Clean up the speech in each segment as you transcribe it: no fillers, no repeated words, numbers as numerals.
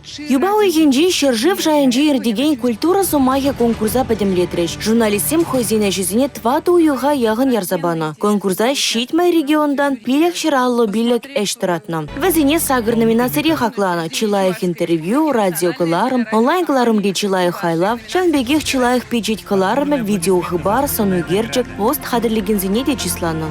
Юба уйгенжи шержив жайынжи ердеген культура сумахе конкурса пәдемлетреш. Журналистем хозина жизине твату уюға яғын ярзабана. Конкурса щитмай региондан пилек шыралло билек эштіратна. Вазине сагыр номинацияре хаклана. Чилаях интервью, радио кыларым, онлайн кыларым де чилаях хайлав, чанбегех чилаях пичет кыларым, видео хыбар, сону герчик, пост хадырлегензине де числана.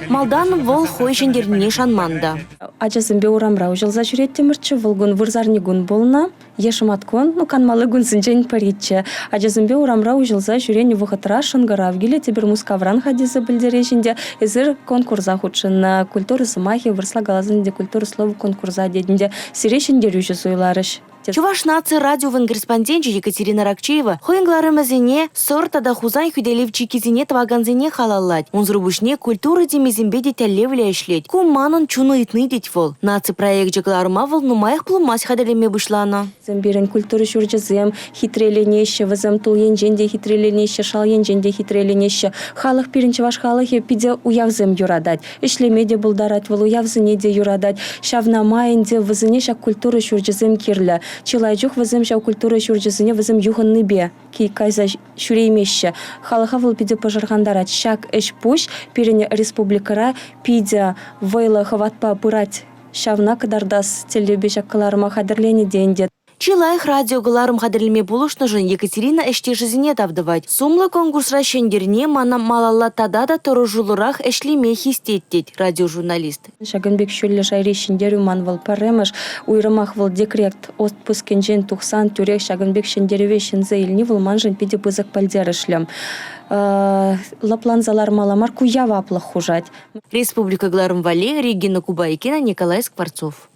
Малдан вол хойшендеріне шанманда. Ачасымбе урамра ужылза жүретtemірчі, вылгун вырзарни гун болна, ешыматкон, канмалы гун сынчен паритчі. Ачасымбе урамра ужылза жүрені вұхытыра шынгыра вгеле тебір мускавран хадизы білдерешінде, езір конкурса худшын культуры сымахи вырсла галазынде культуры словы конкурса дедінде сирешендер үші суйларыш. Чуваш нации радиовын корреспонденчи Екатерина Ракчеева хойнгларымызыне сортада хузан хүделев чикизине тваганзине халаллать. Унзрубушне культура демезимбе деталевля ишлеть. Куманын чуну итны деть вол. Наци проект жегларыма вол нумаях плумась хаделеме бушлана. Земберен культуры шуржызем хитреленеще, вазем тул енженде хитреленеще, шал енженде хитреленеще. Халық пиринчи ваш халықе пиде уявзем юрадать. Ишлемеде булдарать вол уявзыне де юрадать. Шавна майынде вазыне шак культуры шуржызем кирлі. Чилайчух вазем шау культура шуржызыне вазем юханны бе, ки кайза шуреймеші. Халыха выл пиде пожаргандарат шак эш пуш, пирене республикара пиде вайла хаватпа пырать шавна кадардас телебе шаккаларыма хадырлене денде. Чилаях радио галарым хадырлеме булушны жын Екатерина эштежізіне тавдывать. Сумлы конкурсра шендерне мана малалла тадада тұры жулырах эшлеме хистеттет радиожурналист. Шагынбек шөлі жайре шендеру манвал паремыш, уйрымах вал декрет отпускенжен тухсан түрек Шагынбек шендереве шензе илни вал манжын пиде пызык пальдерышлем. Лапланзалар маламар куява аплах хужать. Республика Гларым Вале, Регина Кубайкина, Николай Скворцов.